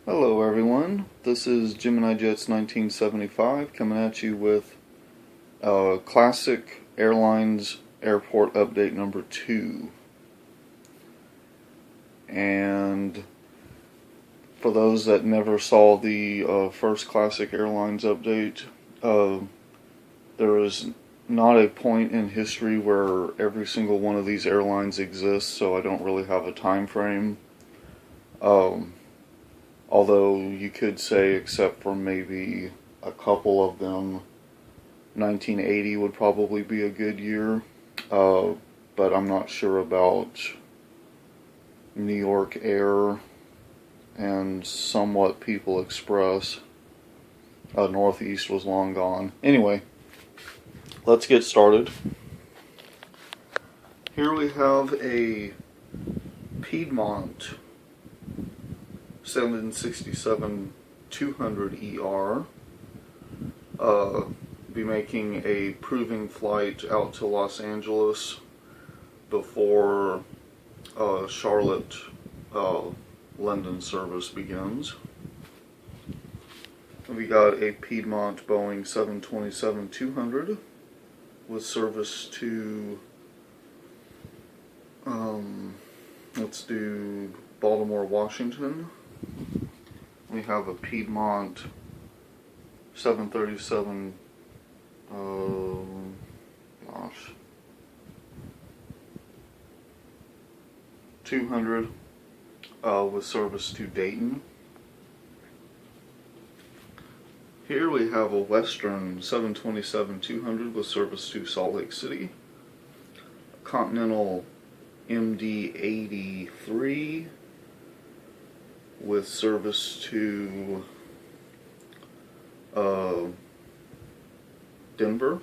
Hello everyone, this is Gemini Jets 1975 coming at you with Classic Airlines Airport Update number 2. And for those that never saw the first Classic Airlines update, there is not a point in history where every single one of these airlines exists, so I don't really have a time frame. Although you could say, except for maybe a couple of them, 1980 would probably be a good year. But I'm not sure about New York Air and somewhat People Express. Northeast was long gone. Anyway, let's get started. Here we have a Piedmont 767-200 ER, be making a proving flight out to Los Angeles before Charlotte London service begins. We got a Piedmont Boeing 727-200 with service to let's do Baltimore, Washington. We have a Piedmont 737 200 with service to Dayton. Here we have a Western 727-200 with service to Salt Lake City. A Continental MD-83 with service to Denver.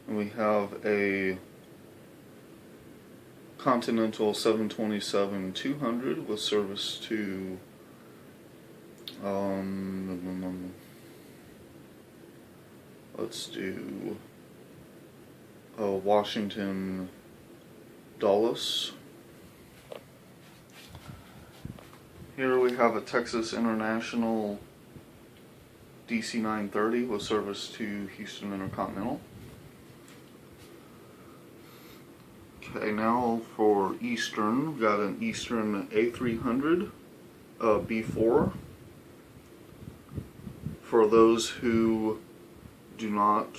And we have a Continental 727-200 with service to let's do Washington Dulles. Here we have a Texas International DC-930 with service to Houston Intercontinental. Okay, now for Eastern, we've got an Eastern A300 B4. For those who do not,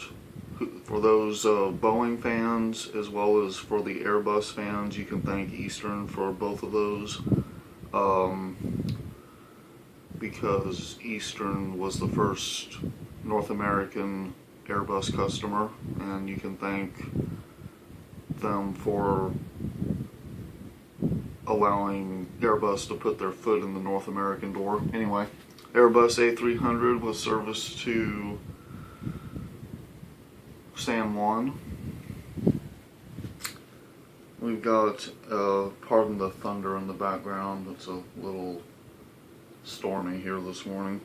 for those Boeing fans as well as for the Airbus fans, you can thank Eastern for both of those. Because Eastern was the first North American Airbus customer, and you can thank them for allowing Airbus to put their foot in the North American door. Anyway, Airbus A300 with service to San Juan. We've got, pardon the thunder in the background, it's a little stormy here this morning.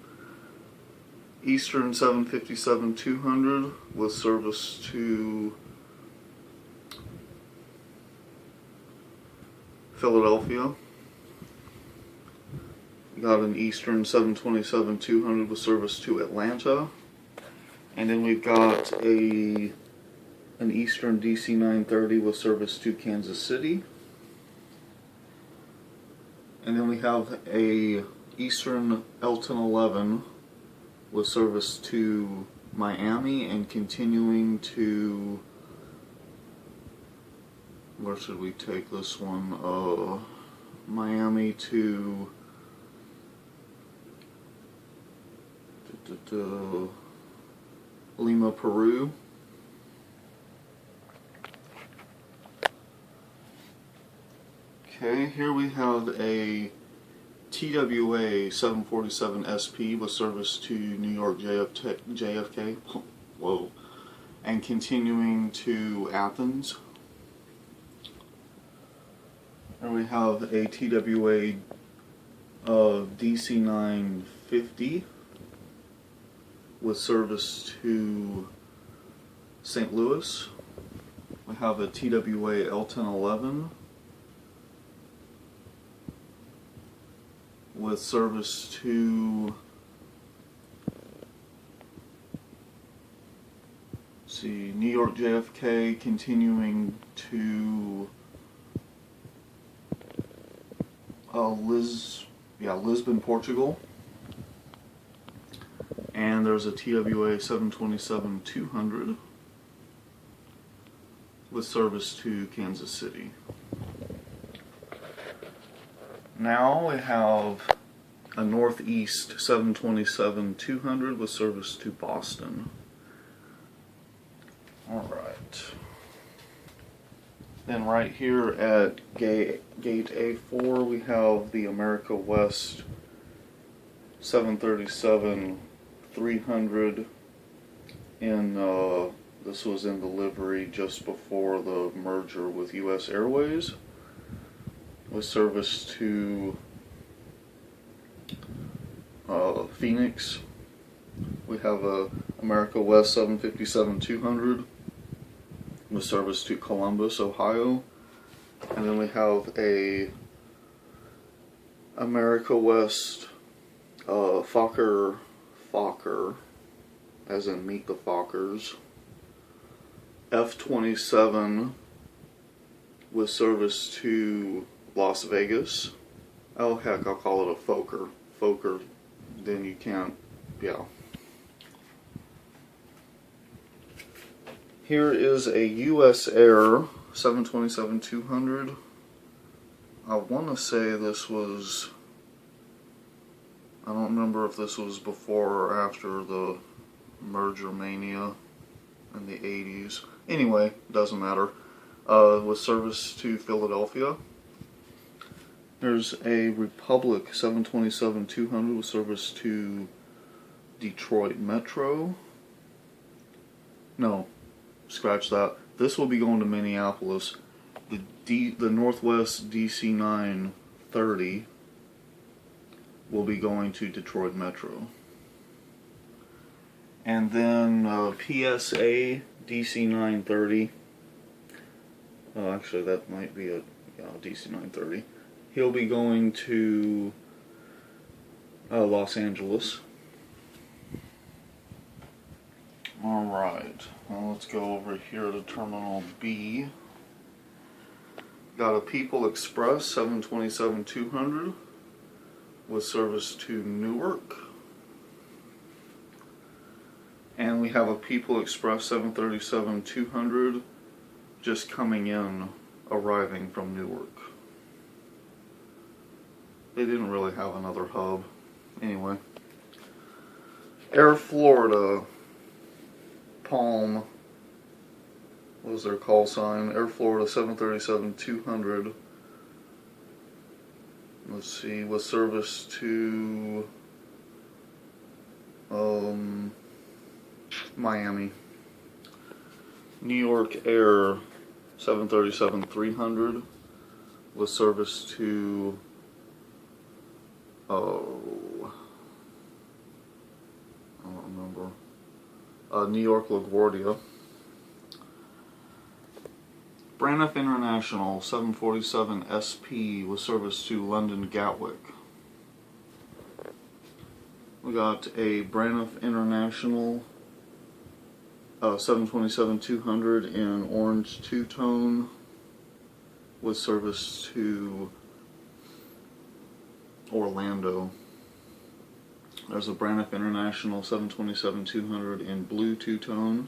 Eastern 757-200 with service to Philadelphia. We got an Eastern 727-200 with service to Atlanta. And then we've got an Eastern DC-930 with service to Kansas City. And then we have a Eastern Elton 11 with service to Miami and continuing to, where should we take this one? Miami to Lima, Peru. Okay, here we have a TWA 747 SP with service to New York JFK. Whoa. And continuing to Athens. And we have a TWA DC-950 with service to St. Louis. We have a TWA L1011 with service to, let's see, New York JFK, continuing to Lisbon, Portugal. And there's a TWA 727-200 with service to Kansas City. Now we have a Northeast 727-200 with service to Boston. Alright. Then right here at gate A4 we have the America West 737-300 in, this was in delivery just before the merger with US Airways, with service to Phoenix. We have a America West 757-200 with service to Columbus, Ohio. And then we have a America West Fokker, as in Meet the Fockers, F-27 with service to Las Vegas. Oh heck, I'll call it a Fokker. Fokker, then you can't, yeah. Here is a US Air 727-200. I want to say this was, I don't remember if this was before or after the merger mania in the 80s. Anyway, doesn't matter. With service to Philadelphia. There's a Republic 727-200 with service to Detroit Metro. No, scratch that. This will be going to Minneapolis. The Northwest DC-930 will be going to Detroit Metro. And then PSA DC-930. Actually, that might be a DC-930. He'll be going to Los Angeles. Alright, well, let's go over here to Terminal B. Got a People Express 727-200 with service to Newark. And we have a People Express 737-200 just coming in, arriving from Newark. They didn't really have another hub. Anyway. Air Florida, Palm, what was their call sign? Air Florida 737-200. Let's see, with service to Miami. New York Air 737-300 with service to I don't remember. New York LaGuardia. Braniff International 747 SP with service to London Gatwick. We got a Braniff International 727-200 in orange two-tone with service to Orlando. There's a Braniff International 727-200 in blue two-tone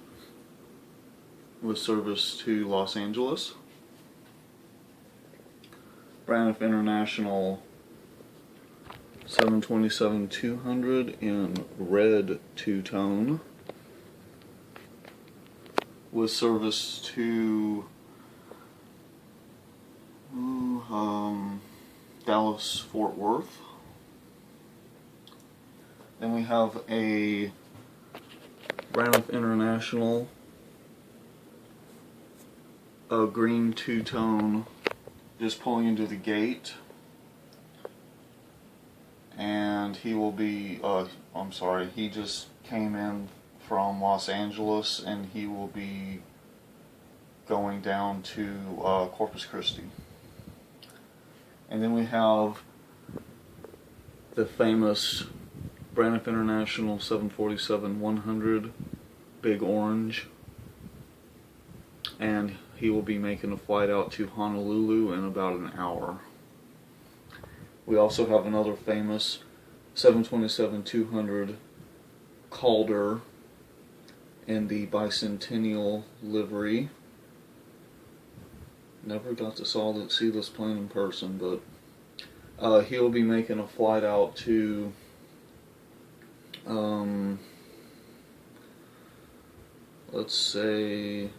with service to Los Angeles. Braniff International 727-200 in red two-tone with service to Dallas Fort Worth. Then we have a Braniff International, a green two-tone, just pulling into the gate, and he will be, I'm sorry, he just came in from Los Angeles and he will be going down to Corpus Christi. And then we have the famous Braniff International 747-100 Big Orange, and he will be making a flight out to Honolulu in about an hour. We also have another famous 727-200 Calder in the bicentennial livery. Never got to see this plane in person, but he'll be making a flight out to let's say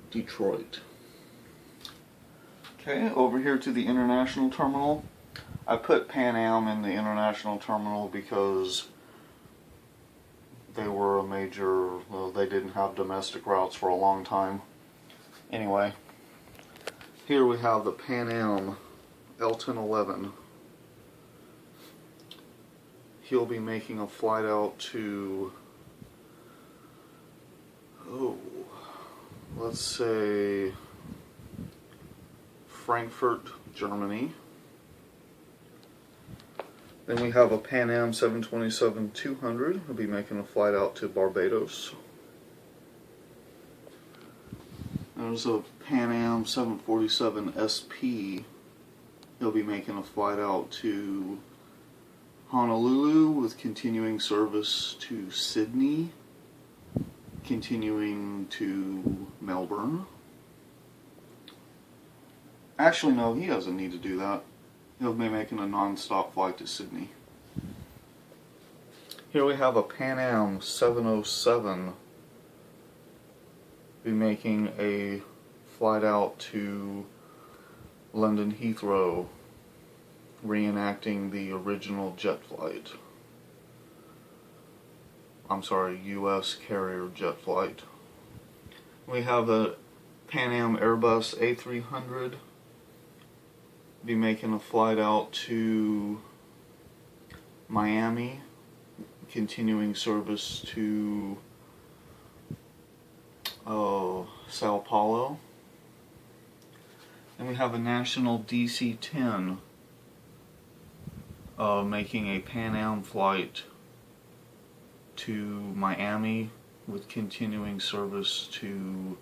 Detroit. Okay, over here to the international terminal. I put Pan Am in the international terminal because they were a major, well, they didn't have domestic routes for a long time. Anyway, here we have the Pan Am L1011. He'll be making a flight out to, let's say Frankfurt, Germany. Then we have a Pan Am 727-200. He'll be making a flight out to Barbados. There's a Pan Am 747 SP. He'll be making a flight out to Honolulu with continuing service to Sydney, continuing to Melbourne. Actually, no, he doesn't need to do that. He'll be making a non-stop flight to Sydney. Here we have a Pan Am 707. Be making a flight out to London Heathrow, reenacting the original jet flight. I'm sorry, U.S. carrier jet flight. We have a Pan Am Airbus A300. Be making a flight out to Miami, continuing service to Sao Paulo. And we have a National DC-10 making a Pan Am flight to Miami with continuing service to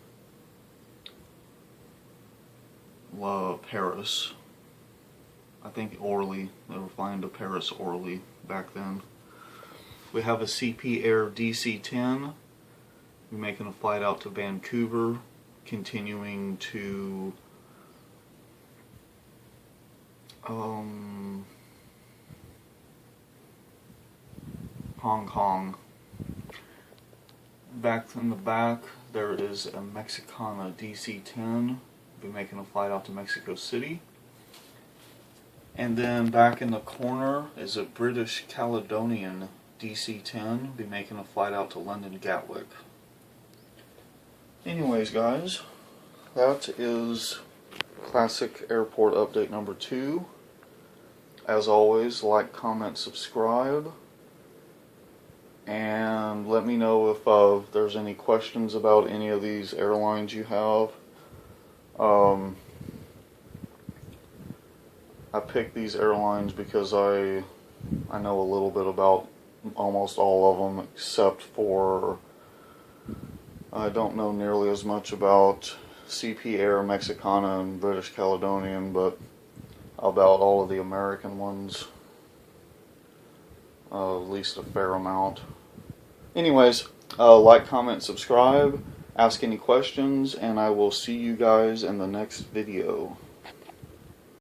Paris. I think Orly. They were flying to Paris Orly back then. We have a CP Air DC-10. We're making a flight out to Vancouver, continuing to Hong Kong. Back in the back, there is a Mexicana DC-10. We'll be making a flight out to Mexico City. And then back in the corner is a British Caledonian DC-10. Be making a flight out to London Gatwick. Anyways, guys, that is Classic Airport Update number 2. As always, like, comment, subscribe. And let me know if there's any questions about any of these airlines you have. I picked these airlines because I know a little bit about almost all of them, except for I don't know nearly as much about CP Air, Mexicana, and British Caledonian, but about all of the American ones, at least a fair amount. Anyways, like, comment, subscribe, ask any questions, and I will see you guys in the next video.